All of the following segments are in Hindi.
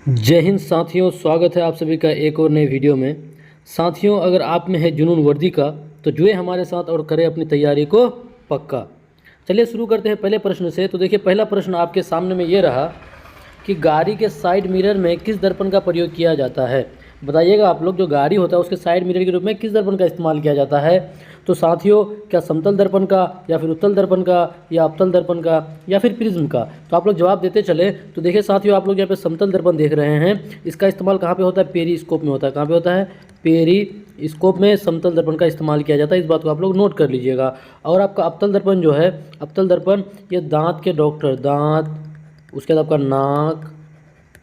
जय हिंद साथियों, स्वागत है आप सभी का एक और नए वीडियो में। साथियों, अगर आप में है जुनून वर्दी का तो जुए हमारे साथ और करें अपनी तैयारी को पक्का। चलिए शुरू करते हैं पहले प्रश्न से। तो देखिए, पहला प्रश्न आपके सामने में ये रहा कि गाड़ी के साइड मिरर में किस दर्पण का प्रयोग किया जाता है। बताइएगा आप लोग, जो गाड़ी होता है उसके साइड मिरर के रूप में किस दर्पण का इस्तेमाल किया जाता है। तो साथियों, क्या समतल दर्पण का, या फिर उत्तल दर्पण का, या अवतल दर्पण का, या फिर प्रिज्म का। तो आप लोग जवाब देते चले। तो देखिए साथियों, आप लोग यहाँ पे समतल दर्पण देख रहे हैं। इसका इस्तेमाल कहाँ पे होता है? पेरिस्कोप में होता है। कहाँ पे होता है? पेरिस्कोप में समतल दर्पण का इस्तेमाल किया जाता है। इस बात को आप लोग नोट कर लीजिएगा। और आपका अवतल दर्पण जो है, अवतल दर्पण, ये दांत के डॉक्टर, दांत, उसके बाद आपका नाक,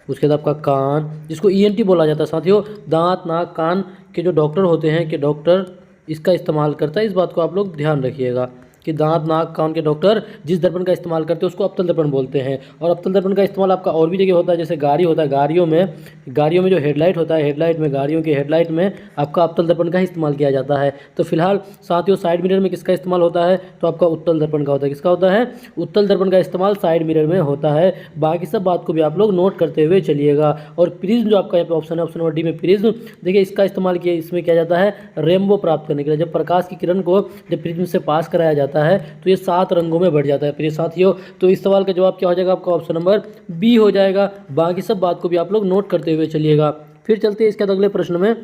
उसके बाद आपका कान, जिसको ईएनटी बोला जाता है साथियों। दांत, नाक, कान के जो डॉक्टर होते हैं, कि डॉक्टर इसका इस्तेमाल करता है। इस बात को आप लोग ध्यान रखिएगा कि दांत, नाक, कान के डॉक्टर जिस दर्पण का इस्तेमाल करते हैं उसको अवतल दर्पण बोलते हैं। और अवतल दर्पण का इस्तेमाल आपका और भी जगह होता है, जैसे गाड़ी होता है, गाड़ियों में जो हेडलाइट होता है, हेडलाइट में, गाड़ियों की हेडलाइट में आपका अवतल दर्पण का ही इस्तेमाल किया जाता है। तो फिलहाल साथियों, साइड मिरर में किसका इस्तेमाल होता है? तो आपका उत्तल दर्पण का होता है। किसका होता है? उत्तल दर्पण का इस्तेमाल साइड मिरर में होता है। बाकी सब बात को भी आप लोग नोट करते हुए चलिएगा। और प्रिज्म जो आपका यहाँ पे ऑप्शन है, ऑप्शन नंबर डी में प्रिज्म, देखिए इसका इस्तेमाल किया, इसमें किया जाता है रेनबो प्राप्त करने के लिए। जब प्रकाश की किरण को जब प्रिज्म से पास कराया जाता है तो ये 7 रंगों में बढ़ जाता है प्रिय साथियों। तो इस सवाल का जवाब क्या हो जाएगा? आपका ऑप्शन नंबर बी हो जाएगा। बाकी सब बात को भी आप लोग नोट करते हुए चलिएगा। फिर चलते हैं इसके बाद अगले प्रश्न में।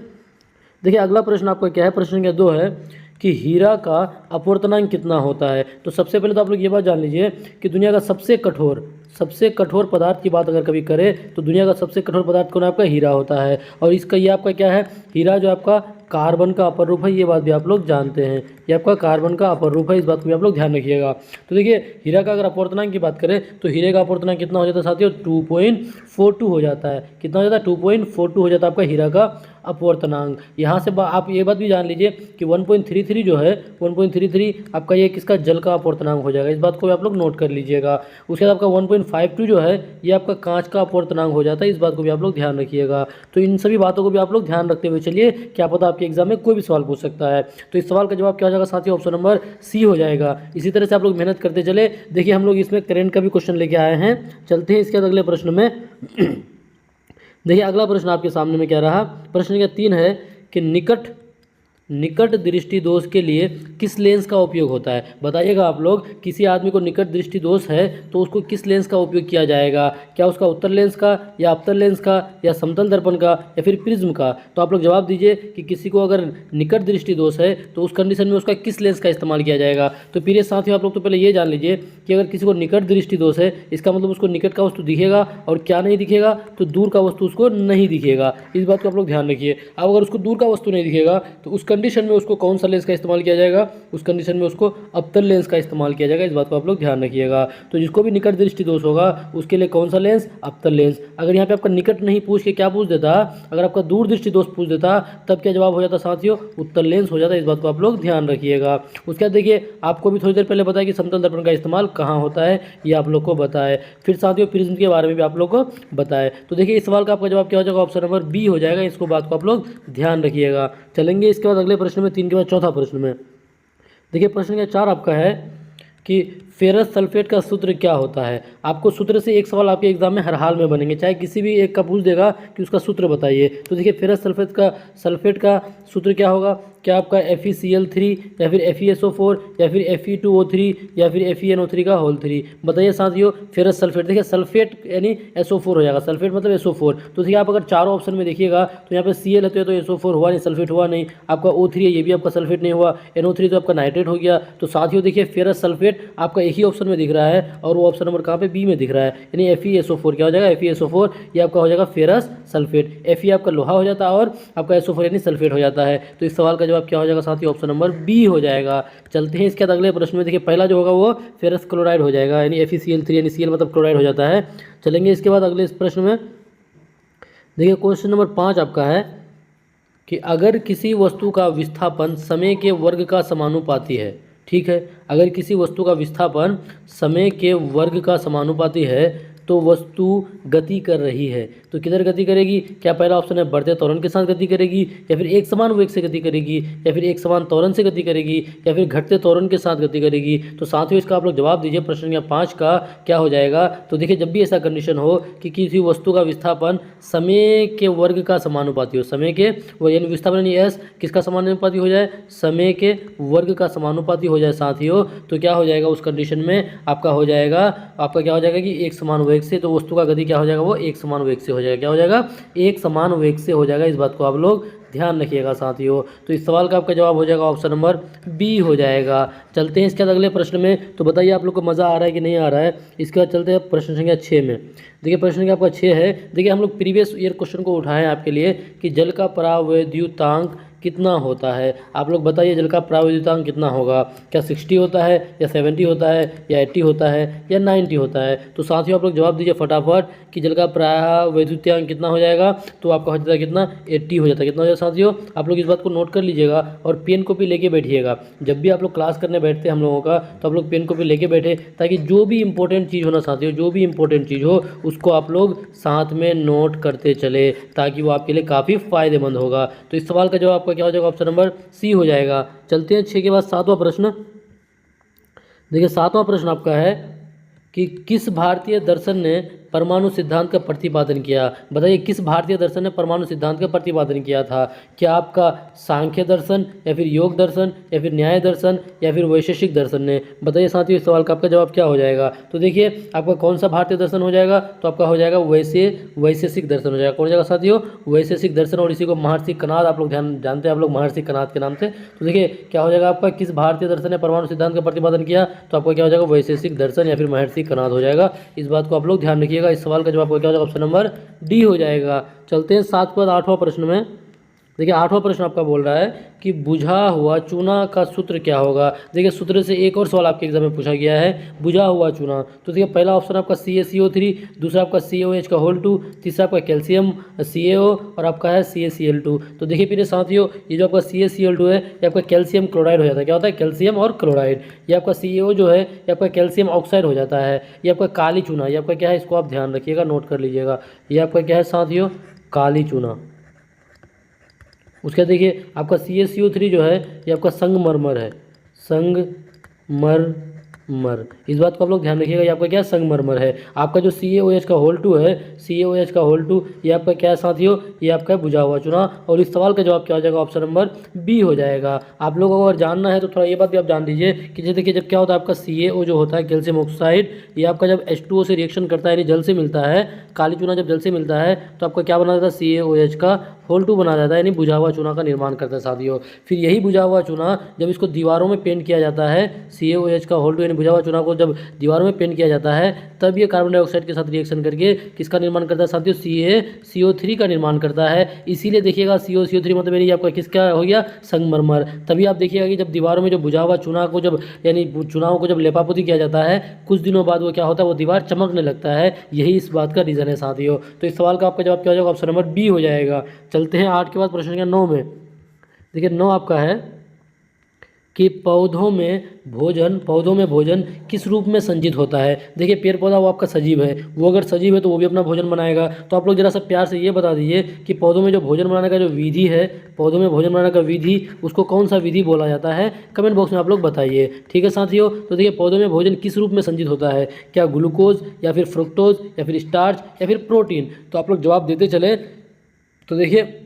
देखिए अगला प्रश्न आपका क्या है? प्रश्न संख्या 2 है कि हीरा का अपवर्तनांक कितना होता है। तो सबसे पहले तो आप लोग ये बात जान लीजिए कि दुनिया का सबसे कठोर पदार्थ की बात अगर कभी करें तो दुनिया का सबसे कठोर पदार्थ कौन है? आपका हीरा होता है। और इसका ये आपका क्या है? हीरा जो आपका कार्बन का अपर रूप है, ये बात भी आप लोग जानते हैं। ये आपका कार्बन का अपर रूप है, इस बात को भी आप लोग ध्यान रखिएगा। तो देखिए, हीरा का अगर अपवर्तनांक की बात करें तो हीरे का अपवर्तनांक कितना हो जाता है साथियों? 2.42 हो जाता है। कितना हो जाता है? 2.42 हो जाता है आपका हीरा का अपवर्तनांक। यहाँ से आप ये बात भी जान लीजिए कि 1.33 जो है, 1.33 आपका ये किसका? जल का अपवर्तनांक हो जाएगा। इस बात को भी आप लोग नोट कर लीजिएगा। उसके बाद आपका 1.52 जो है, ये आपका कांच का अपवर्तनांक हो जाता है। इस बात को भी आप लोग ध्यान रखिएगा। तो इन सभी बातों को भी आप लोग ध्यान रखते हुए चलिए, क्या पता आपके एग्जाम में कोई भी सवाल पूछ सकता है। तो इस सवाल का जवाब क्या हो जाएगा साथियों? ऑप्शन नंबर सी हो जाएगा। इसी तरह से आप लोग मेहनत करते चले। देखिए हम लोग इसमें करंट का भी क्वेश्चन लेके आए हैं। चलते हैं इसके बाद अगले प्रश्न में। देखिए अगला प्रश्न आपके सामने में क्या रहा? प्रश्न संख्या 3 है कि निकट दृष्टि दोष के लिए किस लेंस का उपयोग होता है। बताइएगा आप लोग, किसी आदमी को निकट दृष्टि दोष है तो उसको किस लेंस का उपयोग किया जाएगा? क्या उसका उत्तल लेंस का, या अवतल लेंस का, या समतल दर्पण का, या फिर प्रिज्म का? तो आप लोग जवाब दीजिए कि किसी को अगर निकट दृष्टि दोष है तो उस कंडीशन में उसका किस लेंस का इस्तेमाल किया जाएगा। तो प्रिय साथियों, आप लोग तो पहले ये जान लीजिए कि अगर किसी को निकट दृष्टि दोष है, इसका मतलब उसको निकट का वस्तु दिखेगा और क्या नहीं दिखेगा? तो दूर का वस्तु उसको नहीं दिखेगा। इस बात को आप लोग ध्यान रखिए। अब अगर उसको दूर का वस्तु नहीं दिखेगा तो उस कंडीशन में उसको कौन सा लेंस का इस्तेमाल किया जाएगा? उस कंडीशन में उसको अवतल लेंस का इस्तेमाल किया जाएगा। इस बात को आप लोग ध्यान रखिएगा। तो जिसको भी निकट दृष्टि दोष होगा उसके लिए कौन सा लेंस? अवतल लेंस। अगर यहाँ पे आपका निकट नहीं पूछ के क्या पूछ देता, अगर आपका दूर दृष्टि दोष पूछ देता, तब क्या जवाब हो जाता साथियों? उत्तल लेंस हो जाता। इस बात को आप लोग ध्यान रखिएगा। उसके बाद देखिए, आपको भी थोड़ी देर पहले बताया कि समतल दर्पण का इस्तेमाल कहाँ होता है, ये आप लोग को बताए। फिर साथियों प्रिज्म के बारे में भी आप लोग को बताए। तो देखिए इस सवाल का आपका जवाब क्या हो जाएगा? ऑप्शन नंबर बी हो जाएगा। इसको बात को आप लोग ध्यान रखिएगा। चलेंगे इसके बाद अगले प्रश्न में, 3 के बाद चौथा प्रश्न में। देखिए प्रश्न का 4 आपका है कि फेरस सल्फेट का सूत्र क्या होता है। आपको सूत्र से एक सवाल आपके एग्जाम में हर हाल में बनेंगे, चाहे किसी भी एक का पूछ देगा कि उसका सूत्र बताइए। तो देखिए फेरस सल्फेट का सूत्र क्या होगा? क्या आपका FeCl3, या फिर FeSO4, या फिर Fe2O3, या फिर FeNO3 का होल 3? बताइए साथियों, फेरस सल्फेट। देखिए सल्फेट यानी SO4 हो जाएगा। सल्फेट मतलब SO4। तो देखिए आप अगर चारों ऑप्शन में देखिएगा तो यहाँ पे Cl है तो SO4 हुआ नहीं, सल्फेट हुआ नहीं। आपका O3 है, ये भी आपका सल्फेट नहीं हुआ। NO3 तो आपका नाइट्रेट हो गया। तो साथियों देखिए फेरस सल्फेट आपका एक ही ऑप्शन में दिख रहा है, और वो ऑप्शन नंबर कहाँ पे? बी में दिख रहा है। यानी FeSO4 क्या हो जाएगा? FeSO4 ये आपका हो जाएगा फेरस सल्फेट। Fe आपका लोहा हो जाता है और आपका SO4 यानी सल्फेट हो जाता है। तो इस सवाल का जवाब क्या हो जाएगा साथियों? ऑप्शन नंबर बी हो जाएगा। चलते हैं इसके बाद अगले प्रश्न में। देखिए पहला जो होगा वो फेरस क्लोराइड हो जाएगा, यानी FeCl3, यानी Cl मतलब क्लोराइड हो जाता है। चलेंगे इसके बाद अगले प्रश्न में। देखिए क्वेश्चन नंबर 5 आपका है कि अगर किसी वस्तु का विस्थापन समय के वर्ग का समानुपाती है, ठीक है, अगर किसी वस्तु का विस्थापन समय के वर्ग का समानुपाती है तो वस्तु गति कर रही है। तो किधर गति करेगी? क्या पहला ऑप्शन है बढ़ते त्वरण के साथ गति करेगी, या फिर एक समान वेग से गति करेगी, या फिर एक समान त्वरण से गति करेगी, या फिर घटते त्वरण के साथ गति करेगी। तो साथियों इसका आप लोग जवाब दीजिए। प्रश्न संख्या 5 का क्या हो जाएगा? तो देखिए जब भी ऐसा कंडीशन हो कि किसी वस्तु का विस्थापन समय के वर्ग का समानुपाती हो, समय के यानी विस्थापन यानी एस किसका समानुपाती हो जाए? समय के वर्ग का समानुपाती हो जाए साथियों, तो क्या हो जाएगा उस कंडीशन में? आपका हो जाएगा, आपका क्या हो जाएगा कि एक समान वेग से, तो वस्तु का गति क्या हो जाएगा? वो एक समान वेग से हो जाएगा। क्या हो जाएगा? एक समान वेग से हो जाएगा। इस बात को आप लोग ध्यान रखिएगा साथियों। तो इस सवाल का आपका जवाब हो जाएगा ऑप्शन नंबर बी हो जाएगा। चलते हैं इसके बाद अगले प्रश्न में। तो बताइए आप लोग को मज़ा आ रहा है कि नहीं आ रहा है? इसके बाद चलते हैं प्रश्न संख्या 6 में। देखिए प्रश्न संख्या आपका 6 है। देखिए हम लोग प्रीवियस ईयर क्वेश्चन को उठाए हैं आपके लिए कि जल का परावैद्युतांक कितना होता है। आप लोग बताइए जल का परावैद्युतांक कितना होगा? क्या 60 होता है, या 70 होता है, या 80 होता है, या 90 होता है? तो साथियों आप लोग जवाब दीजिए फटाफट कि जल का परावैद्युतांक कितना हो जाएगा। तो आपका हो जाता है कितना? 80 हो जाता है। कितना हो जाएगा साथियों? आप लोग इस बात को नोट कर लीजिएगा और पेन कॉपी लेके बैठिएगा। जब भी आप लोग क्लास करने बैठते हैं हम लोगों का, तो आप लोग पेन कॉपी लेके बैठे, ताकि जो भी इंपॉर्टेंट चीज़ हो ना साथियों, जो भी इंपॉर्टेंट चीज़ हो उसको आप लोग साथ में नोट करते चले, ताकि वो आपके लिए काफ़ी फायदेमंद होगा। तो इस सवाल का जवाब क्या हो जाएगा? ऑप्शन नंबर सी हो जाएगा। चलते हैं 6 के बाद 7वां प्रश्न। देखिए 7वां प्रश्न आपका है कि किस भारतीय दर्शन ने परमाणु सिद्धांत का प्रतिपादन किया? बताइए किस भारतीय दर्शन ने परमाणु सिद्धांत का प्रतिपादन किया था? क्या आपका सांख्य दर्शन, या फिर योग दर्शन, या फिर न्याय दर्शन, या फिर वैशेषिक दर्शन ने? बताइए साथियों इस सवाल का आपका जवाब क्या हो जाएगा? तो देखिए आपका कौन सा भारतीय दर्शन हो जाएगा? तो आपका हो जाएगा वैशेषिक दर्शन हो जाएगा। कौन हो जाएगा साथियों? वैशेषिक दर्शन। और इसी को महर्षि कणाद आप लोग जानते हैं, आप लोग महर्षि कणाद के नाम से। तो देखिए क्या हो जाएगा आपका? किस भारतीय दर्शन ने परमाणु सिद्धांत का प्रतिपादन किया? तो आपका क्या हो जाएगा? वैशेषिक दर्शन या फिर महर्षि कणाद हो जाएगा। इस बात को आप लोग ध्यान रखिएगा। इस सवाल का जवाब क्या हो जाएगा? ऑप्शन नंबर डी हो जाएगा। चलते हैं 7 के बाद 8वां प्रश्न में। देखिए 8वां प्रश्न आपका बोल रहा है कि बुझा हुआ चूना का सूत्र क्या होगा? देखिए सूत्र से एक और सवाल आपके एग्जाम में पूछा गया है, बुझा हुआ चूना। तो देखिए पहला ऑप्शन आपका CaCO3, दूसरा आपका CaOH का होल 2, तीसरा आपका कैल्शियम CaO, और आपका है CaCl2। तो देखिए मेरे साथियों ये जो आपका CaCl2 है ये आपका कैल्शियम क्लोराइड हो जाता है। क्या होता है? कैल्शियम और क्लोराइड। ये आपका CaO जो है ये आपका कैल्शियम ऑक्साइड हो जाता है। ये आपका काली चूना, ये आपका क्या है? इसको आप ध्यान रखिएगा, नोट कर लीजिएगा। ये आपका क्या है साथियों? काली चूना। उसके देखिए आपका CaCO3 जो है ये आपका संगमरमर है, संगमरमर। इस बात को आप लोग ध्यान रखिएगा। ये आपका क्या? संगमरमर है। आपका जो CaOH का होल 2 है, CaOH का होल 2 ये आपका क्या है साथियों? ये आपका बुझा हुआ चूना। और इस सवाल का जवाब क्या हो जाएगा? ऑप्शन नंबर बी हो जाएगा। आप लोगों को अगर जानना है तो थोड़ा ये बात भी आप जान लीजिए कि जैसे देखिए जब क्या होता है आपका CaO जो होता है कैल्शियम ऑक्साइड, ये आपका जब H2O से रिएक्शन करता है यानी जल से मिलता है, काली चूना जब जल से मिलता है तो आपका क्या बना जाता है? CaOH का होल 2 बना जाता है, यानी बुझा हुआ चूना का निर्माण करता है साथियों। फिर यही बुझा हुआ चूना जब इसको दीवारों में पेंट किया जाता है, CaOH का होल 2 यानी बुझा हुआ चूना को जब दीवारों में पेंट किया जाता है, तब ये कार्बन डाइऑक्साइड के साथ रिएक्शन करके किसका निर्माण करता है साथियों? CaCO3 का निर्माण करता है। इसीलिए देखिएगा CaCO3 मतलब यानी आपका किसका हो गया? संगमरमर। तभी आप देखिएगा कि जब दीवारों में जो बुझा हुआ चूना को जब यानी चूनाओं को जब लेपापोती किया जाता है, कुछ दिनों बाद वो क्या होता है? वो दीवार चमकने लगता है। यही इस बात का रीज़न है साथियों। तो इस सवाल का आपका जवाब क्या हो जाएगा? ऑप्शन नंबर बी हो जाएगा। चलते हैं 8 के बाद प्रश्न संख्या 9 में। देखिए 9 आपका है कि पौधों में भोजन किस रूप में संचित होता है? देखिए पेड़ पौधा वो आपका सजीव है, वो अगर सजीव है तो वो भी अपना भोजन बनाएगा। तो आप लोग जरा सा प्यार से ये बता दीजिए कि पौधों में जो भोजन बनाने का जो विधि है, पौधों में भोजन बनाने का विधि, उसको कौन सा विधि बोला जाता है? कमेंट बॉक्स में आप लोग बताइए। ठीक है साथियों। तो देखिए पौधों में भोजन किस रूप में संचित होता है? क्या ग्लूकोज, या फिर फ्रुक्टोज, या फिर स्टार्च, या फिर प्रोटीन? तो आप लोग जवाब देते चले। तो देखिए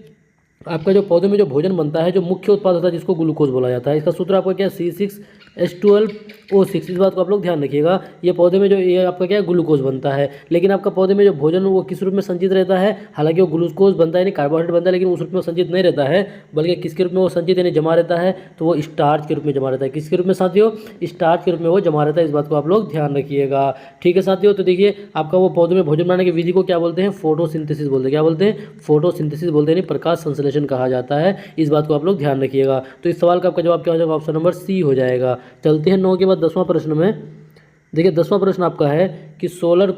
आपका जो पौधे में जो भोजन बनता है, जो मुख्य उत्पाद होता है जिसको ग्लूकोज बोला जाता है, इसका सूत्र आपका क्या? C6H12O6। इस बात को आप लोग ध्यान रखिएगा। ये पौधे में जो ये आपका क्या? ग्लूकोज बनता है। लेकिन आपका पौधे में जो भोजन वो किस रूप में संचित रहता है? हालांकि वो ग्लूकोज बनता है यानी कार्बोहाइड्रेट बनता है, लेकिन उस रूप में संचित नहीं रहता है, बल्कि किसके रूप में वो संचित यानी जमा रहता है? तो वो स्टार्च के रूप में जमा रहता है। किसके रूप में साथियों? स्टार्च के रूप में वो जमा रहता है। इस बात को आप लोग ध्यान रखिएगा। ठीक है साथियों। तो देखिए आपका वो पौधे में भोजन बनाने की विधि को क्या बोलते हैं? फोटोसिंथेसिस बोलते हैं। क्या बोलते हैं? फोटोसिंथेसिस बोलते हैं, यानी प्रकाश संश्लेषण कहा जाता है। इस बात को आप लोग ध्यान रखिएगा। तो इस सवाल का आपका जवाब क्या हो जाएगा? ऑप्शन नंबर सी हो जाएगा। चलते हैं 9 के बाद 10वां प्रश्न में। देखिए 10वां प्रश्न आपका है कि सोलर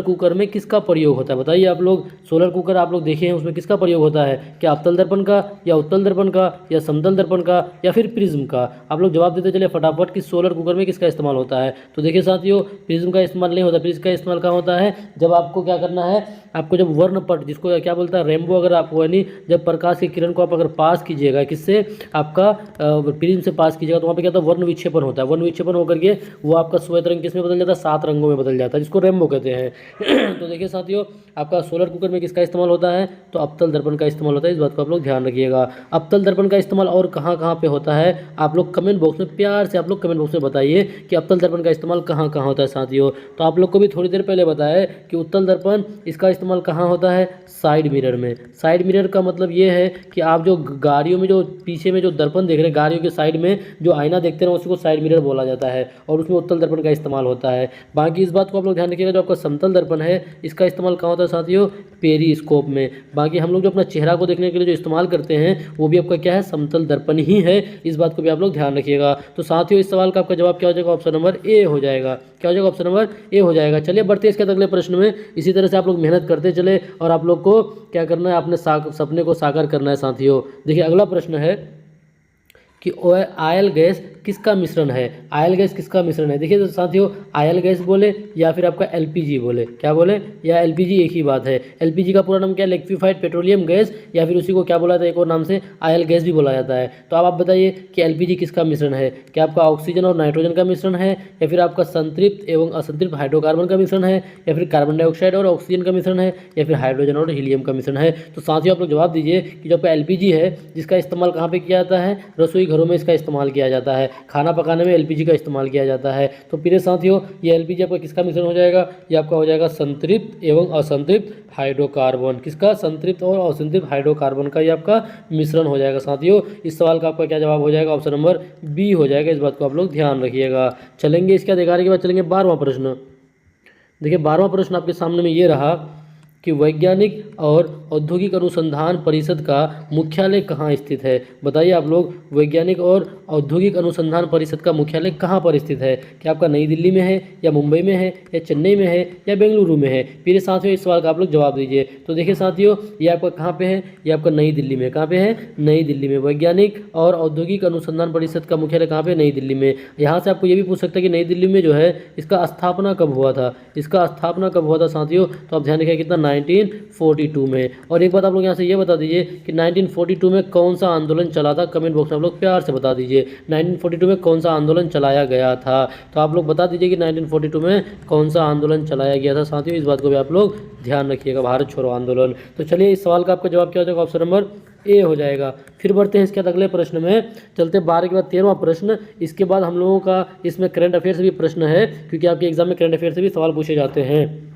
कुकर में किसका प्रयोग होता है। बताइए आप लोग, सोलर कुकर आप लोग देखे हैं, उसमें किसका प्रयोग होता है? क्या अवतल दर्पण का, या उत्तल दर्पण का, या समतल दर्पण का, या फिर प्रिज्म का? आप लोग जवाब देते चले फटाफट कि सोलर कुकर में किसका इस्तेमाल होता है। तो देखिए साथियों, प्रिज्म का इस्तेमाल नहीं होता। प्रिज्म का इस्तेमाल कहाँ होता है? जब आपको क्या करना है, आपको जब वर्णपट, जिसको क्या बोलता है, रेनबो, अगर आपको यानी जब प्रकाश की किरण को आप अगर पास कीजिएगा, किससे, आपका प्रिज्म से पास कीजिएगा, तो वहाँ पे क्या होता है, वर्ण विक्षेपण होता है। वर्ण विक्षेपण होकर के वो आपका श्वेत रंग किसमें बदल जाता है? 7 रंगों में बदल जाता है, जिसको रेनबो कहते हैं। तो देखिए साथियों, आपका सोलर कुकर में किसका इस्तेमाल होता है? तो अवतल दर्पण का इस्तेमाल होता है। इस बात को आप लोग ध्यान रखिएगा। अवतल दर्पण का इस्तेमाल और कहाँ कहाँ पे होता है? आप लोग कमेंट बॉक्स में प्यार से आप लोग कमेंट बॉक्स में बताइए कि अवतल दर्पण का इस्तेमाल कहाँ कहाँ होता है साथियों। तो आप लोग को भी थोड़ी देर पहले बताया कि उत्तल दर्पण इसका इस्तेमाल कहाँ होता है? साइड मिरर में। साइड मिरर का मतलब ये है कि आप जो गाड़ियों में जो पीछे में जो दर्पण देख रहे हैं, गाड़ियों के साइड में जो आईना देखते हैं, उसको साइड मिरर बोला जाता है, और उसमें उत्तल दर्पण का इस्तेमाल होता है। बाकी इस बात को आप लोग ध्यान रखिएगा, जो आपका समतल दर्पण है, इसका इस्तेमाल कहाँ होता है साथियों? पेरिस्कोप में। बाकी हम लोग जो अपना चेहरा को देखने के लिए जो इस्तेमाल करते हैं, वो भी आपका क्या है? समतल दर्पण ही है। इस बात को भी आप लोग ध्यान रखिएगा। तो साथियों, इस सवाल का आपका जवाब क्या हो जाएगा? ऑप्शन नंबर ए हो जाएगा। क्या हो जाएगा? ऑप्शन नंबर ए हो जाएगा। चलिए बढ़ते हैं इसके अगले प्रश्न में। इसी तरह से आप लोग मेहनत करते चले, और आप लोग को क्या करना है, अपने सपने को साकार करना है साथियों। देखिए अगला प्रश्न है कि आयल गैस किसका मिश्रण है? आयल गैस किसका मिश्रण है? देखिए तो साथियों, आयल गैस बोले या फिर आपका एलपीजी बोले, क्या बोले, या एलपीजी एक ही बात है। एलपीजी का पूरा नाम क्या है? लिक्विफाइड पेट्रोलियम गैस, या फिर उसी को क्या बोला जाता है, एक और नाम से आयल गैस भी बोला जाता है। तो अब आप बताइए कि एलपीजी किसका मिश्रण है? क्या आपका ऑक्सीजन और नाइट्रोजन का मिश्रण है, या फिर आपका संतृप्त एवं असंतृप्त हाइड्रोकार्बन का मिश्रण है, या फिर कार्बन डाइऑक्साइड और ऑक्सीजन का मिश्रण है, या फिर हाइड्रोजन और हीलियम का मिश्रण है? तो साथियों आप लोग जवाब दीजिए कि जो आपका एलपीजी है, जिसका इस्तेमाल कहाँ पे किया जाता है? रसोई घरों में इसका इस्तेमाल किया जाता है। खाना पकाने में एलपीजी का इस्तेमाल किया जाता है। तो प्रिय साथियों, ये एलपीजी आपका किसका मिश्रण हो जाएगा? ये आपका हो जाएगा संतृप्त एवं असंतृप्त हाइड्रोकार्बन। किसका? संतृप्त और असंतृप्त हाइड्रोकार्बन का ये आपका मिश्रण हो जाएगा साथियों। इस सवाल का आपका क्या जवाब हो जाएगा? ऑप्शन नंबर बी हो जाएगा। इस बात को आप लोग ध्यान रखिएगा। चलेंगे इसके अधिकारी के बाद चलेंगे 12वां प्रश्न। देखिए 12वां प्रश्न आपके सामने में ये रहा कि वैज्ञानिक और औद्योगिक अनुसंधान परिषद का मुख्यालय कहाँ स्थित है? बताइए आप लोग, वैज्ञानिक और औद्योगिक अनुसंधान परिषद का मुख्यालय कहाँ पर स्थित है? क्या आपका नई दिल्ली में है, या मुंबई में है, या चेन्नई में है, या बेंगलुरु में है? मेरे साथियों, इस सवाल का आप लोग जवाब दीजिए। तो देखिए साथियों, ये आपका कहाँ पे है? ये आपका नई दिल्ली में। कहाँ पे है? नई दिल्ली में। वैज्ञानिक और औद्योगिक अनुसंधान परिषद का मुख्यालय कहाँ पे? नई दिल्ली में। यहाँ से आपको ये भी पूछ सकता है कि नई दिल्ली में जो है इसका स्थापना कब हुआ था? इसका स्थापना कब हुआ था साथियों? तो आप ध्यान रखिए कितना, 1942 में। और एक बात आप लोग यहाँ से ये बता दीजिए कि 1942 में कौन सा आंदोलन चला था? कमेंट बॉक्स में आप लोग प्यार से बता दीजिए 1942 में कौन सा आंदोलन चलाया गया था। तो आप लोग बता दीजिए कि 1942 में कौन सा आंदोलन चलाया गया था साथियों। इस बात को भी आप लोग ध्यान रखिएगा, भारत छोड़ो आंदोलन। तो चलिए इस सवाल का आपका जवाब क्या हो जाएगा? ऑप्शन नंबर ए हो जाएगा। फिर बढ़ते हैं इसके बाद अगले प्रश्न में। चलते 12 के बाद 13वां प्रश्न। इसके बाद हम लोगों का इसमें करंट अफेयर से भी प्रश्न है, क्योंकि आपके एग्जाम में करंट अफेयर से भी सवाल पूछे जाते हैं।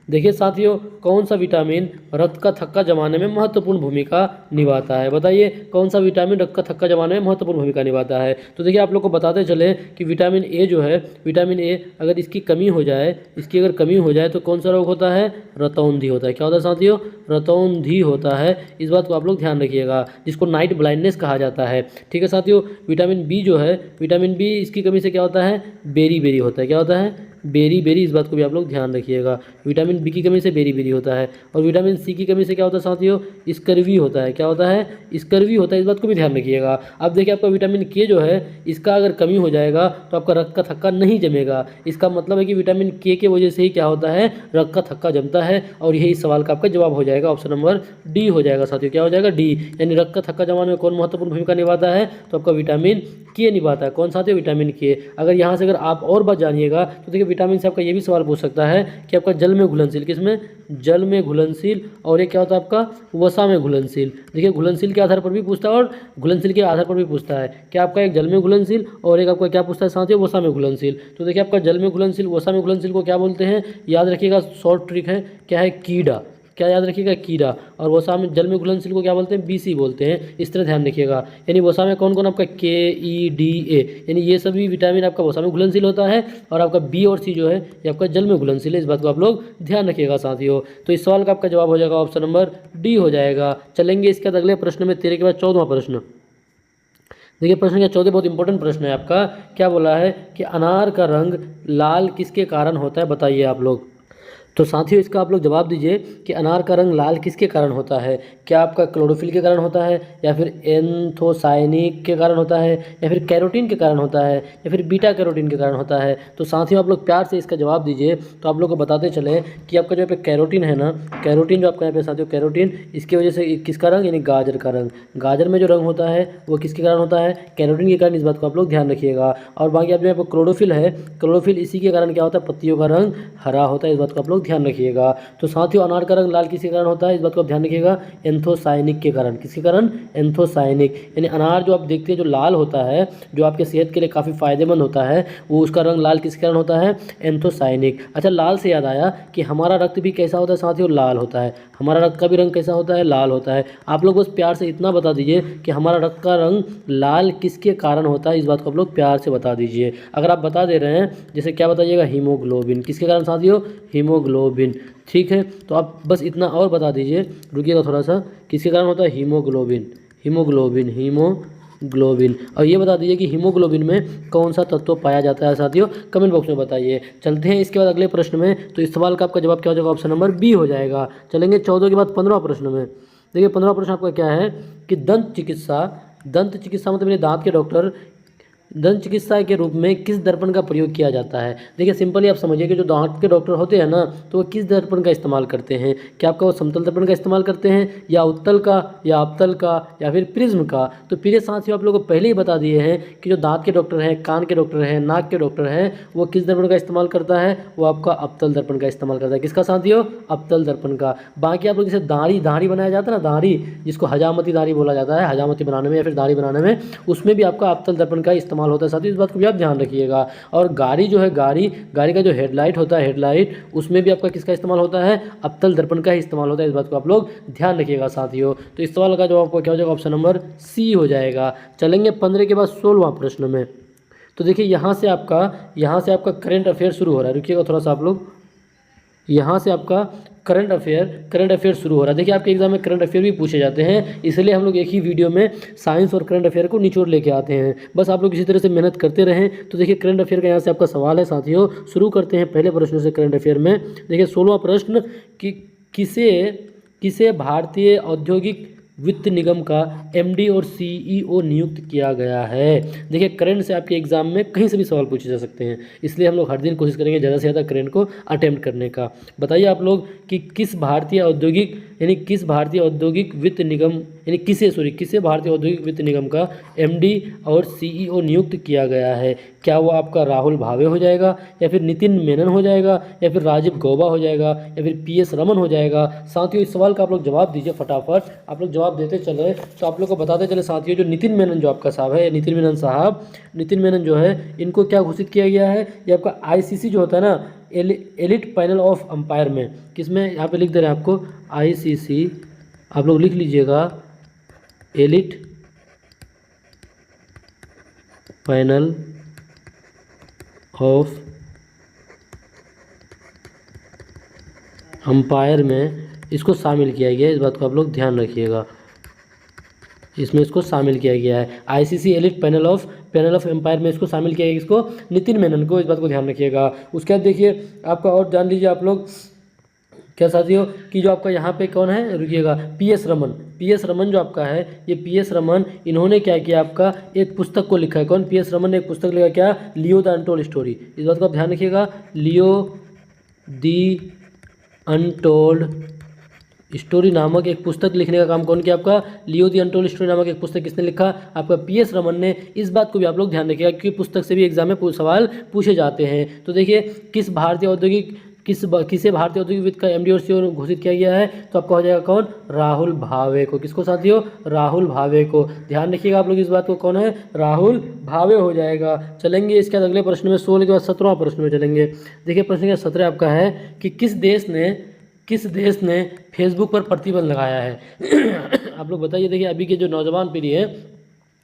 देखिए साथियों, कौन सा विटामिन रक्त का थक्का जमाने में महत्वपूर्ण भूमिका निभाता है? बताइए कौन सा विटामिन रक्त का थक्का जमाने में महत्वपूर्ण भूमिका निभाता है? तो देखिए आप लोग को बताते चले कि विटामिन ए जो है, विटामिन ए अगर इसकी कमी हो जाए, इसकी अगर कमी हो जाए तो कौन सा रोग होता है? रतौंधी होता है। क्या होता है साथियों? रतौंधी होता है। इस बात को आप लोग ध्यान रखिएगा, जिसको नाइट ब्लाइंडनेस कहा जाता है। ठीक है साथियों। विटामिन बी जो है, विटामिन बी इसकी कमी से क्या होता है? बेरी बेरी होता है। क्या होता है? Beriberi. इस बात को भी आप लोग ध्यान रखिएगा। विटामिन बी की कमी से बेरी बेरी होता है। और विटामिन सी की कमी से क्या होता है साथियों? स्कर्वी होता है। क्या होता है? स्कर्वी होता है। इस बात को भी ध्यान रखिएगा। अब देखिए आपका विटामिन के जो है, इसका अगर कमी हो जाएगा तो आपका रक्त का थक्का नहीं जमेगा। इसका मतलब है कि विटामिन के की वजह से ही क्या होता है? रक्त का थक्का जमता है। और यही इस सवाल का आपका जवाब हो जाएगा। ऑप्शन नंबर डी हो जाएगा साथियों। क्या हो जाएगा? डी। यानी रक्त का थक्का जमाने में कौन महत्वपूर्ण भूमिका निभाता है? तो आपका विटामिन के निभाता है। कौन साथियों? विटामिन के। अगर यहाँ से अगर आप और बात जानिएगा तो देखिए विटामिन से आपका ये भी सवाल पूछ सकता है कि आपका जल में घुलनशील, किसमें? जल में घुलनशील। और ये क्या होता है आपका? वसा में घुलनशील। देखिए घुलनशील के आधार पर भी पूछता है और घुलनशील के आधार पर भी पूछता है। क्या आपका एक जल में घुलनशील और एक आपका क्या पूछता है साथियों? वसा में घुलनशील। तो देखिए आपका जल में घुलनशील, वसा में घुलनशील को क्या बोलते हैं? याद रखिएगा, शॉर्ट ट्रिक है, क्या है? कीड़ा। क्या याद रखिएगा? कीड़ा। और वसा में जल में घुलनशील को क्या बोलते हैं? बीसी बोलते हैं। इस तरह ध्यान रखिएगा। यानी वसा में कौन कौन आपका? के, ई, डी, ए, यानी ये सभी विटामिन आपका वसा में घुलनशील होता है। और आपका बी और सी जो है ये आपका जल में घुलनशील है। इस बात को आप लोग ध्यान रखिएगा साथियों। तो इस सवाल का आपका जवाब हो जाएगा ऑप्शन नंबर डी हो जाएगा। चलेंगे इसके बाद अगले प्रश्न में 13 के बाद 14वां प्रश्न। देखिए प्रश्न का 14 बहुत इंपॉर्टेंट प्रश्न है आपका। क्या बोला है कि अनार का रंग लाल किसके कारण होता है, बताइए आप लोग। तो साथियों इसका आप लोग जवाब दीजिए कि अनार का रंग लाल किसके कारण होता है। क्या आपका क्लोरोफिल के कारण होता है, या फिर एंथोसायनिक के कारण होता है, या फिर कैरोटीन के कारण होता है, या फिर बीटा कैरोटीन के कारण होता है। तो साथियों आप लोग प्यार से इसका जवाब दीजिए। तो आप लोग को बताते चले कि आपका जो यहाँ पे कैरोटीन है ना, कैरोटीन जो आपका यहाँ पे साथियों कैरोटीन, इसकी वजह से किसका रंग, यानी गाजर का रंग, गाजर में जो रंग होता है वो किसके कारण होता है, कैरोटीन के कारण। इस बात को आप लोग ध्यान रखिएगा। और बाकी आप जो यहाँ पर क्लोरोफिल है, क्लोरोफिल इसी के कारण क्या होता है, पत्तियों का रंग हरा होता है। इस बात को आप लोग ध्यान रखिएगा। तो साथियों अनार का रंग लाल किसके कारण होता है, इस बात को आप ध्यान रखिएगा, एंथोसायनिक के कारण। किसके कारण, एंथोसायनिक, यानी अनार जो आप देखते हैं जो लाल होता है, जो आपके सेहत के लिए काफ़ी फायदेमंद होता है, वो उसका रंग लाल किसके कारण होता है, एंथोसायनिक। अच्छा लाल से याद आया कि हमारा रक्त भी कैसा होता है साथियों, लाल होता है। हमारा रक्त का भी रंग कैसा होता है, लाल होता है। आप लोग बस प्यार से इतना बता दीजिए कि हमारा रक्त का रंग लाल किसके कारण होता है, इस बात को आप लोग प्यार से बता दीजिए। अगर आप बता दे रहे हैं, जैसे क्या बताइएगा, हीमोग्लोबिन। किसके कारण साथियों, हीमोग्लोबिन। ठीक है, तो आप बस इतना और बता दीजिए, रुकिएगा थोड़ा सा, किसके कारण होता है, हीमोग्लोबिन, हीमोग्लोबिन, हीमोग्लोबिन। और ये बता दीजिए कि हीमोग्लोबिन में कौन सा तत्व पाया जाता है साथियों, कमेंट बॉक्स में बताइए। चलते हैं इसके बाद अगले प्रश्न में। तो इस सवाल का आपका जवाब क्या हो जाएगा, ऑप्शन नंबर बी हो जाएगा। चलेंगे 14 के बाद 15 प्रश्न में। देखिए 15 प्रश्न आपका क्या है कि दंत चिकित्सा मतलब मेरे दांत के डॉक्टर दंत चिकित्सा के रूप में किस दर्पण का प्रयोग किया जाता है। देखिए सिंपली आप समझिए कि जो दांत के डॉक्टर होते हैं ना, तो वो किस दर्पण का इस्तेमाल करते हैं। क्या आपका वो समतल दर्पण का इस्तेमाल करते हैं, या उत्तल का, या अवतल का, या फिर प्रिज्म का। तो प्रिय साथियों आप लोगों को पहले ही बता दिए हैं कि जो दांत के डॉक्टर हैं, कान के डॉक्टर हैं, नाक के डॉक्टर हैं, वो किस दर्पण का इस्तेमाल करता है, वो आपका अवतल दर्पण का इस्तेमाल करता है। किसका साथियों, अवतल दर्पण का। बाकी आप लोग जैसे दाढ़ी बनाया जाता है ना, दाढ़ी जिसको हजामती दाढ़ी बोला जाता है, हजामती बनाने में या फिर दाढ़ी बनाने में, उसमें भी आपका अवतल दर्पण का इस्तेमाल होता है साथियों। इस बात भी आप ध्यान रखिएगा। और गाड़ी जो है, गाड़ी का जो हेडलाइट होता है, हेडलाइट, उसमें भी आपका किसका इस्तेमाल होता है, अवतल दर्पण का ही इस्तेमाल होता है। इस बात को आप लोग ध्यान रखिएगा साथियों। तो इस सवाल का जवाब आपको क्या हो जाएगा, ऑप्शन नंबर सी हो जाएगा। चलेंगे 15 के बाद 16वां प्रश्न में। तो देखिए यहाँ से आपका करंट अफेयर शुरू हो रहा है। रुकिएगा थोड़ा सा आप लोग, यहाँ से आपका करंट अफेयर शुरू हो रहा है। देखिए आपके एग्जाम में करंट अफेयर भी पूछे जाते हैं, इसलिए हम लोग एक ही वीडियो में साइंस और करंट अफेयर को निचोड़ लेके आते हैं। बस आप लोग इसी तरह से मेहनत करते रहें। तो देखिए करंट अफेयर का यहाँ से आपका सवाल है साथियों। शुरू करते हैं पहले प्रश्न से करंट अफेयर में। देखिए 16वां प्रश्न कि किसे भारतीय औद्योगिक वित्त निगम का एमडी और सीईओ नियुक्त किया गया है। देखिए करंट से आपके एग्जाम में कहीं से भी सवाल पूछे जा सकते हैं, इसलिए हम लोग हर दिन कोशिश करेंगे ज़्यादा से ज़्यादा करंट को अटेम्प्ट करने का। बताइए आप लोग कि किस भारतीय औद्योगिक वित्त निगम किसे भारतीय औद्योगिक वित्त निगम का एमडी और सीईओ नियुक्त किया गया है। क्या वो आपका राहुल भावे हो जाएगा, या फिर नितिन मेनन हो जाएगा, या फिर राजीव गौबा हो जाएगा, या फिर पीएस रमन हो जाएगा। साथियों इस सवाल का आप लोग जवाब दीजिए फटाफट। आप लोग जवाब देते चले तो आप लोग को बताते चले साथियों, जो नितिन मेनन जो आपका साहब है, नितिन मेनन जो है, इनको क्या घोषित किया गया है, ये आपका आईसीसी जो होता है ना, एलिट पैनल ऑफ अंपायर में, किसमें यहाँ पे लिख दे रहे हैं आपको, आईसीसी, आप लोग लिख लीजिएगा, एलिट पैनल ऑफ अंपायर में इसको शामिल किया गया है। इस बात को आप लोग ध्यान रखिएगा, इसमें इसको शामिल किया गया है। ICC elite panel of umpire में इसको शामिल किया गया, इसको नितिन मेनन को। इस बात को ध्यान रखिएगा। उसके बाद देखिए आपका और जान लीजिए आप लोग क्या साथियों कि जो आपका यहाँ पे कौन है, रुकिएगा, पीएस रमन जो आपका है, ये पीएस रमन, इन्होंने क्या किया, आपका एक पुस्तक को लिखा है। कौन, पीएस रमन ने एक पुस्तक लिखा, क्या, लियो द अनटोल्ड स्टोरी। इस बात को आप ध्यान रखिएगा, लियो द अनटोल्ड स्टोरी नामक एक पुस्तक लिखने का काम कौन किया, आपका लियो द अनटोल्ड स्टोरी नामक एक पुस्तक किसने लिखा, आपका पीएस रमन ने। इस बात को भी आप लोग ध्यान रखिएगा, क्योंकि पुस्तक से भी एग्जाम में सवाल पूछे जाते हैं। तो देखिए किसे भारतीय औद्योगिक वित्त का एमडी और सीईओ घोषित किया गया है, तो आपका हो जाएगा कौन, राहुल भावे को। किसको साथियों, राहुल भावे को। ध्यान रखिएगा आप लोग इस बात को, कौन है, राहुल भावे हो जाएगा। चलेंगे इसके बाद अगले प्रश्न में, 16 के बाद 17वां प्रश्न में चलेंगे। देखिए प्रश्न 17 आपका है कि किस देश ने फेसबुक पर प्रतिबंध लगाया है। आप लोग बताइए। देखिए अभी के जो नौजवान पीढ़ी है,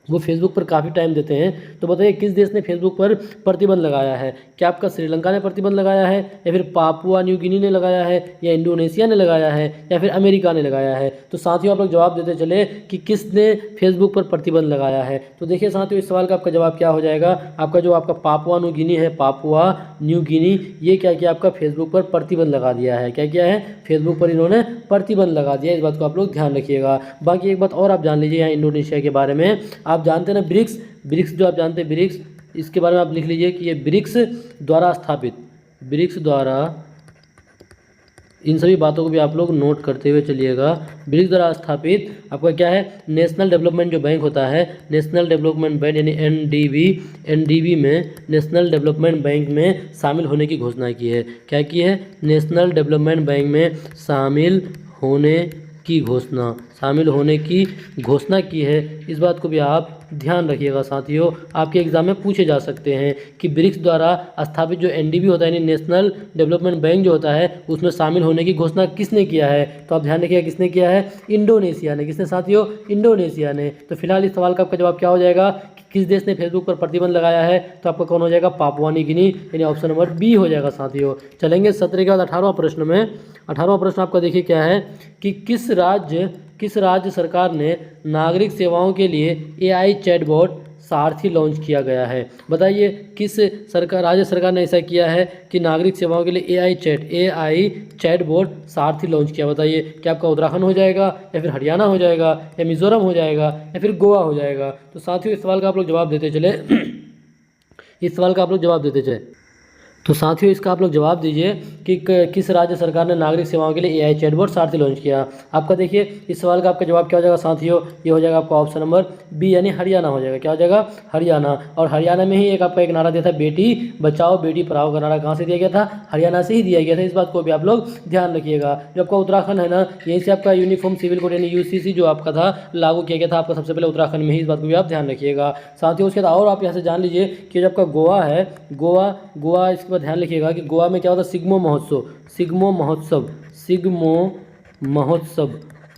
वो फेसबुक पर काफ़ी टाइम देते हैं। तो बताइए किस देश ने फेसबुक पर प्रतिबंध लगाया है? क्या आपका श्रीलंका ने प्रतिबंध लगाया है, या फिर पापुआ न्यू गिनी ने लगाया है, या इंडोनेशिया ने लगाया है, या फिर अमेरिका ने लगाया है? तो साथियों आप लोग जवाब देते चले कि किसने फेसबुक पर प्रतिबंध लगाया है। तो देखिए साथियों इस सवाल का आपका जवाब क्या हो जाएगा, आपका जो आपका पापुआ न्यू गिनी है, पापुआ न्यू गिनी, ये क्या किया आपका फेसबुक पर प्रतिबंध लगा दिया है। क्या किया है? फेसबुक पर इन्होंने प्रतिबंध लगा दिया। इस बात को आप लोग ध्यान रखिएगा। बाकी एक बात और आप जान लीजिए यहाँ इंडोनेशिया के बारे में, आप जानते हैं ना ब्रिक्स, ब्रिक्स जो आप जानते हैं ब्रिक्स, इसके बारे में आप लिख लीजिए कि ये ब्रिक्स द्वारा स्थापित, ब्रिक्स द्वारा, इन सभी बातों को भी आप लोग नोट करते हुए चलिएगा। ब्रिक्स द्वारा स्थापित आपका क्या है, नेशनल डेवलपमेंट जो बैंक होता है, नेशनल डेवलपमेंट बैंक यानी एनडीबी में, नेशनल डेवलपमेंट बैंक में शामिल होने की घोषणा की है। क्या की है? नेशनल डेवलपमेंट बैंक में शामिल होने की घोषणा, शामिल होने की घोषणा की है। इस बात को भी आप ध्यान रखिएगा साथियों, आपके एग्जाम में पूछे जा सकते हैं कि ब्रिक्स द्वारा स्थापित जो एनडीबी होता है यानी नेशनल डेवलपमेंट बैंक जो होता है उसमें शामिल होने की घोषणा किसने किया है? तो आप ध्यान रखिएगा किसने किया है? इंडोनेशिया ने। किसने साथियों? इंडोनेशिया ने। तो फिलहाल इस सवाल का आपका जवाब क्या हो जाएगा कि किस देश ने फेसबुक पर प्रतिबंध लगाया है? तो आपका कौन हो जाएगा? पापुआ न्यू गिनी, यानी ऑप्शन नंबर बी हो जाएगा साथियों। चलेंगे 17 के बाद 18वां प्रश्न में। 18वां प्रश्न आपका देखिए क्या है कि किस राज्य सरकार ने नागरिक सेवाओं के लिए एआई चैटबॉट सारथी लॉन्च किया गया है? बताइए किस राज्य सरकार ने ऐसा किया है कि नागरिक सेवाओं के लिए एआई चैटबॉट सारथी लॉन्च किया? बताइए क्या आपका उत्तराखंड हो जाएगा, या फिर हरियाणा हो जाएगा, या मिजोरम हो जाएगा, या फिर गोवा हो जाएगा? तो साथियों इस सवाल का आप लोग जवाब देते चले इस सवाल का आप लोग जवाब देते चले। तो साथियों इसका आप लोग जवाब दीजिए कि किस राज्य सरकार ने नागरिक सेवाओं के लिए एआई चैटबॉट सारथी लॉन्च किया? आपका देखिए इस सवाल का आपका जवाब क्या हो जाएगा साथियों? ये हो जाएगा आपका ऑप्शन नंबर बी यानी हरियाणा हो जाएगा। क्या हो जाएगा? हरियाणा। और हरियाणा में ही एक आपका एक नारा दिया था, बेटी बचाओ बेटी पढ़ाओ का नारा कहाँ से दिया गया था? हरियाणा से ही दिया गया था। इस बात को भी आप लोग ध्यान रखिएगा। जो आपका उत्तराखंड है ना, यहीं से आपका यूनिफॉर्म सिविल कोड यानी यूसीसी जो आपका था लागू किया गया था आपका सबसे पहले उत्तराखंड में ही। इस बात को भी आप ध्यान रखिएगा साथियों। उसके बाद और आप यहाँ से जान लीजिए कि जो आपका गोवा है, गोवा इसके बाद ध्यान रखिएगा कि गोवा में क्या होता है? सिग्मो महोत्सव,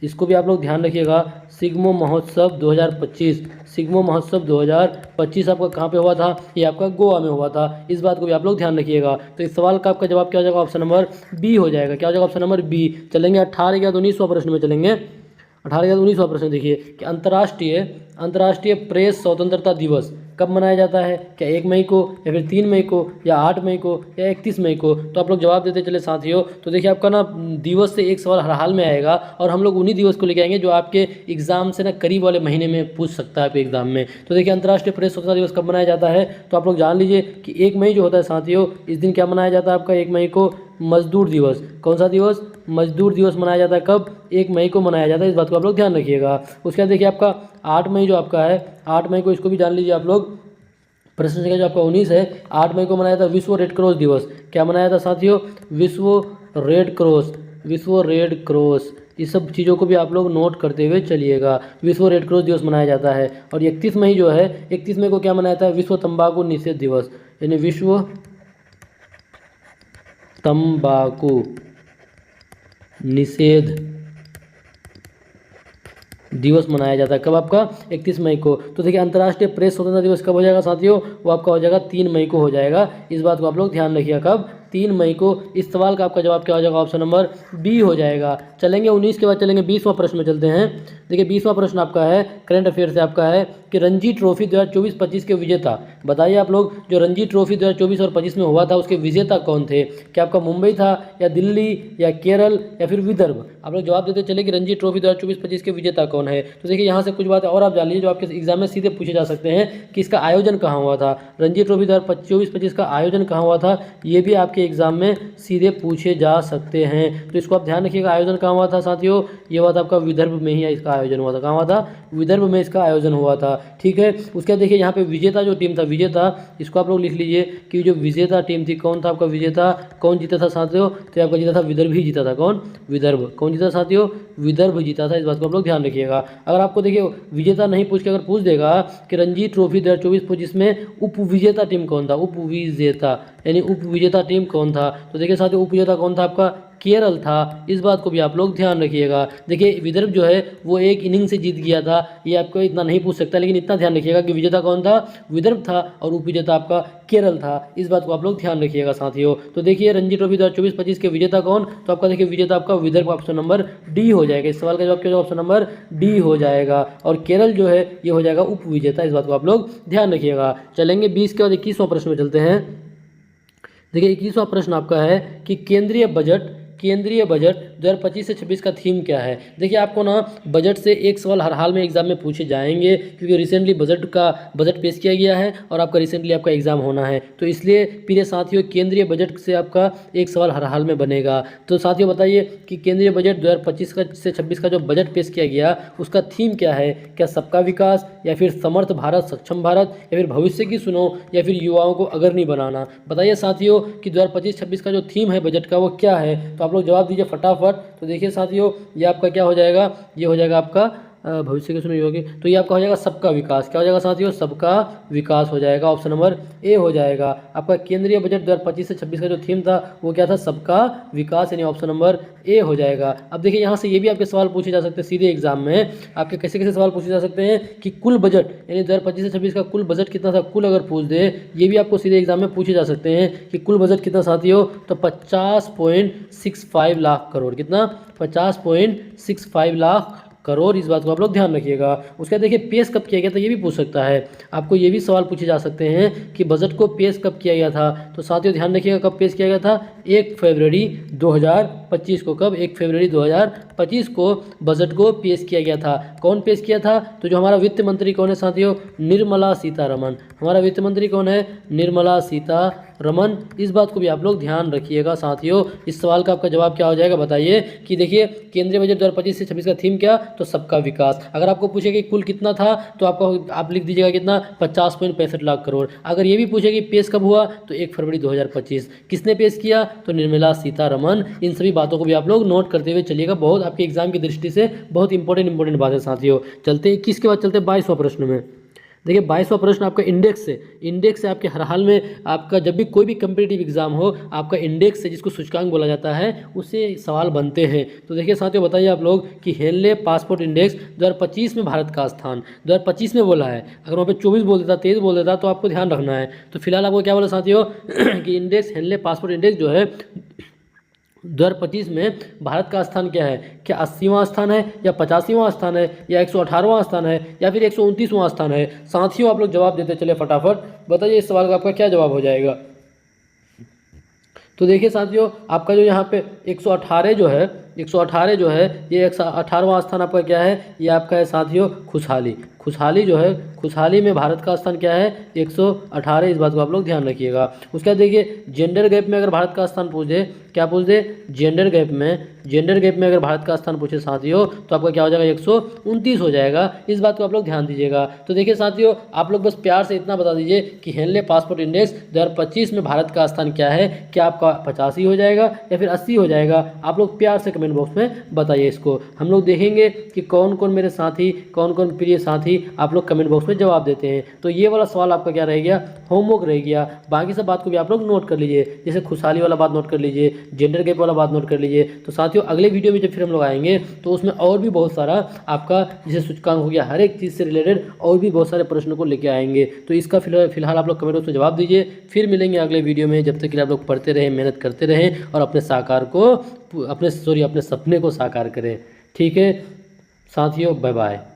इसको भी आप लोग ध्यान रखिएगा। सिग्मो महोत्सव 2025 आपका कहाँ पे हुआ था? ये आपका गोवा में हुआ था। इस बात को भी आप लोग ध्यान रखिएगा। तो इस सवाल का आपका जवाब क्या हो जाएगा? ऑप्शन नंबर बी हो जाएगा। क्या हो जाएगा? Option number B. चलेंगे 18 के बाद 19वां प्रश्न में चलेंगे। 18 के बाद 19वां प्रश्न देखिए कि अंतर्राष्ट्रीय प्रेस स्वतंत्रता दिवस कब मनाया जाता है? क्या 1 मई को, या फिर 3 मई को, या 8 मई को, या 31 मई को? तो आप लोग जवाब देते चले साथियों। तो देखिए आपका ना दिवस से एक सवाल हर हाल में आएगा, और हम लोग उन्हीं दिवस को लेके आएंगे जो आपके एग्जाम से ना करीब वाले महीने में पूछ सकता है आपके एग्जाम में। तो देखिए अंतर्राष्ट्रीय प्रेस स्वतंत्रता दिवस कब मनाया जाता है? तो आप लोग जान लीजिए कि 1 मई जो होता है साथियों, इस दिन क्या मनाया जाता है आपका? 1 मई को मजदूर दिवस। कौन सा दिवस? मजदूर दिवस मनाया जाता है। कब? 1 मई को मनाया जाता है। इस बात को आप लोग ध्यान रखिएगा। उसके बाद देखिए आपका 8 मई जो आपका है, 8 मई को इसको भी जान लीजिए आप लोग। प्रश्न संख्या जो आपका 19 है, 8 मई को मनाया था विश्व रेड क्रॉस दिवस। क्या मनाया था साथियों? विश्व रेड क्रॉस। इस सब चीज़ों को भी आप लोग नोट करते हुए चलिएगा। विश्व रेड क्रॉस दिवस मनाया जाता है। और 31 मई जो है, 31 मई को क्या मनाया था? विश्व तंबाकू निषेध दिवस, यानी विश्व तंबाकू निषेध दिवस मनाया जाता है। कब आपका? 31 मई को। तो देखिए अंतर्राष्ट्रीय प्रेस स्वतंत्रता दिवस कब हो जाएगा साथियों? वो आपका हो जाएगा 3 मई को हो जाएगा। इस बात को आप लोग ध्यान रखिएगा। कब? 3 मई को। इस सवाल का आपका जवाब क्या हो जाएगा? ऑप्शन नंबर बी हो जाएगा। चलेंगे 19 के बाद चलेंगे 20वां प्रश्न में चलते हैं। देखिए 20वां प्रश्न आपका है करंट अफेयर से आपका है कि रणजी ट्रॉफी 2024-25 के विजेता बताइए आप लोग। जो रणजी ट्रॉफी 2024 और 25 में हुआ था उसके विजेता कौन थे? क्या आपका मुंबई था, या दिल्ली, या केरल, या फिर विदर्भ? आप लोग जवाब देते चले कि रणजी ट्रॉफी 2024-25 के विजेता कौन है। तो देखिए यहाँ से कुछ बातें और आप जान लीजिए जो आपके एग्जाम में सीधे पूछे जा सकते हैं कि इसका आयोजन कहाँ हुआ था। रणजी ट्रॉफी 2024-25 का आयोजन कहाँ हुआ था, ये भी आपके एग्जाम में सीधे पूछे जा सकते हैं। तो इसको आप ध्यान रखिएगा। आयोजन कहाँ हुआ था साथियों? ये हुआ था आपका विदर्भ में ही इसका आयोजन हुआ था। कहाँ हुआ था? विदर्भ में इसका आयोजन हुआ था। ठीक है। उसके बाद देखिए यहाँ पे विजेता जो टीम था, विजेता इसको आप लोग लिख लीजिए कि जो विजेता टीम थी कौन था आपका विजेता? कौन जीता था साथियों? तो आपका जीता था विदर्भ ही जीता था। कौन? विदर्भ। कौन जीता साथियों? विदर्भ जीता था। इस बात को आप लोग ध्यान रखिएगा। अगर आपको देखिए विजेता नहीं पूछ के अगर पूछ देगा कि रणजी ट्रॉफी 2024-25 में उप विजेता टीम कौन था, उप विजेता यानी उप विजेता टीम कौन था, तो देखिए साथियों उप विजेता कौन था आपका? केरल था। इस बात को भी आप लोग ध्यान रखिएगा। देखिए विदर्भ जो है वो एक इनिंग से जीत गया था, ये आपको इतना नहीं पूछ सकता, लेकिन इतना ध्यान रखिएगा कि विजेता कौन था, विदर्भ था, और उपविजेता आपका केरल था। इस बात को आप लोग ध्यान रखिएगा साथियों। तो देखिए रणजी ट्रॉफी 2024-25 के विजेता कौन, तो आपका देखिए विजेता आपका विदर्भ, ऑप्शन नंबर डी हो जाएगा। इस सवाल का जवाब क्या होगा, ऑप्शन नंबर डी हो जाएगा। और केरल जो है ये हो जाएगा उप विजेता। इस बात को आप लोग ध्यान रखिएगा। चलेंगे 20 के बाद 21वां प्रश्न में चलते हैं। देखिए 21वां प्रश्न आपका है कि केंद्रीय बजट 2025 से 26 का थीम क्या है। देखिए आपको ना बजट से एक सवाल हर हाल में एग्जाम में पूछे जाएंगे, क्योंकि रिसेंटली बजट पेश किया गया है और आपका रिसेंटली आपका एग्जाम होना है, तो इसलिए प्रिय साथियों केंद्रीय बजट से आपका एक सवाल हर हाल में बनेगा। तो साथियों बताइए कि केंद्रीय बजट 2025 से 26 का जो बजट पेश किया गया उसका थीम क्या है। क्या सबका विकास, या फिर समर्थ भारत, सक्षम भारत, या फिर भविष्य की सुनो, या फिर युवाओं को अग्रणी बनाना। बताइए साथियों कि 2025-26 का जो थीम है बजट का वो क्या है। तो आप लोग जवाब दीजिए फटाफट। तो देखिए साथियों ये आपका क्या हो जाएगा, ये हो जाएगा आपका भविष्य की सुनो योगी, तो ये आपका हो जाएगा सबका विकास। क्या हो जाएगा साथियों, सबका विकास हो जाएगा। ऑप्शन नंबर ए हो जाएगा। आपका केंद्रीय बजट 2025 से 26 का जो थीम था वो क्या था, सबका विकास, यानी ऑप्शन नंबर ए हो जाएगा। अब देखिए यहाँ से ये भी आपके सवाल पूछे जा सकते हैं सीधे एग्जाम में। आपके कैसे कैसे सवाल पूछे जा सकते हैं कि कुल बजट, यानी 2025 से 26 का कुल बजट कितना था, कुल अगर पूछ दे, ये भी आपको सीधे एग्जाम में पूछे जा सकते हैं कि कुल बजट कितना साथियों, तो 50.65 लाख करोड़। कितना, 50.65 लाख करोड़। इस बात को आप लोग ध्यान रखिएगा। उसके बाद देखिए पेश कब किया गया था, ये भी पूछ सकता है आपको, ये भी सवाल पूछे जा सकते हैं कि बजट को पेश कब किया गया था। तो साथियों ध्यान रखिएगा कब पेश किया गया था, 1 फरवरी 2025 को। कब, 1 फरवरी 2025 को बजट को पेश किया गया था। कौन पेश किया था, तो जो हमारा वित्त मंत्री कौन है साथियों, निर्मला सीतारमण। हमारा वित्त मंत्री कौन है, निर्मला सीतारमण। इस बात को भी आप लोग ध्यान रखिएगा साथियों। इस सवाल का आपका जवाब क्या हो जाएगा, बताइए कि देखिए केंद्रीय बजट 2025 से 26 का थीम क्या, तो सबका विकास। अगर आपको पूछे कि कुल कितना था, तो आपको आप लिख दीजिएगा कितना, 50.65 लाख करोड़। अगर ये भी पूछे कि पेश कब हुआ, तो 1 फरवरी 2025। किसने पेश किया, तो निर्मला सीतारमण। इन सभी बातों को भी आप लोग नोट करते हुए चलिएगा, बहुत आपके एग्जाम की दृष्टि से बहुत इंपॉर्टेंट बात है साथियों। चलते 21 के बाद चलते 22वां प्रश्न में। देखिए 22वां प्रश्न आपका इंडेक्स से आपके हर हाल में आपका जब भी कोई भी कम्पिटिटिव एग्जाम हो, आपका इंडेक्स से, जिसको सूचकांक बोला जाता है, उससे सवाल बनते हैं। तो देखिए साथियों बताइए आप लोग कि हेनले पासपोर्ट इंडेक्स 2025 में भारत का स्थान, 2025 में बोला है। अगर वहाँ पे 24 बोल देता, 23 बोल देता, तो आपको ध्यान रखना है। तो फिलहाल आपको क्या बोला साथियों कि इंडेक्स, हेनले पासपोर्ट इंडेक्स जो है 2025 में भारत का स्थान क्या है, क्या 80वां स्थान है, या 85वां स्थान है, या 118वां स्थान है, या फिर 129वां स्थान है। साथियों आप लोग जवाब देते चले फटाफट। बताइए इस सवाल का आपका क्या जवाब हो जाएगा। तो देखिए साथियों आपका जो यहाँ पे 118 जो है, 118 जो है, ये 118वां स्थान आपका क्या है, ये आपका है साथियों खुशहाली जो है, खुशहाली में भारत का स्थान क्या है, 118। इस बात को आप लोग ध्यान रखिएगा। उसके बाद देखिए जेंडर गैप में अगर भारत का स्थान पूछ दे, क्या पूछ दे, जेंडर गैप में अगर भारत का स्थान पूछे साथियों, तो आपका क्या हो जाएगा, 129 हो जाएगा। इस बात को आप लोग ध्यान दीजिएगा। तो देखिए साथियों आप लोग बस प्यार से इतना बता दीजिए कि हेनले पासपोर्ट इंडेक्स 2025 में भारत का स्थान क्या है, क्या आपका 85 हो जाएगा या फिर 80 हो जाएगा। आप लोग प्यार से कमेंट बॉक्स में बताइए इसको। हम लोग देखेंगे कि कौन कौन मेरे साथी, कौन कौन प्रिय साथी आप लोग कमेंट बॉक्स में जवाब देते हैं। तो ये वाला सवाल आपका क्या रह गया, होमवर्क रह गया। बाकी सब बात को भी आप लोग नोट कर लीजिए, जैसे खुशहाली वाला बात नोट कर लीजिए, जेंडर गैप वाला बात नोट कर लीजिए। तो साथियों अगले वीडियो में जब फिर हम लोग आएंगे तो उसमें और भी बहुत सारा आपका जैसे सूचकांक हो गया, हर एक चीज़ से रिलेटेड और भी बहुत सारे प्रश्नों को लेके आएंगे। तो इसका फिलहाल आप लोग कमेंट बॉक्स में जवाब दीजिए। फिर मिलेंगे अगले वीडियो में। जब तक कि आप लोग पढ़ते रहें, मेहनत करते रहें और अपने सपने को साकार करें। ठीक है साथियों, बाय बाय।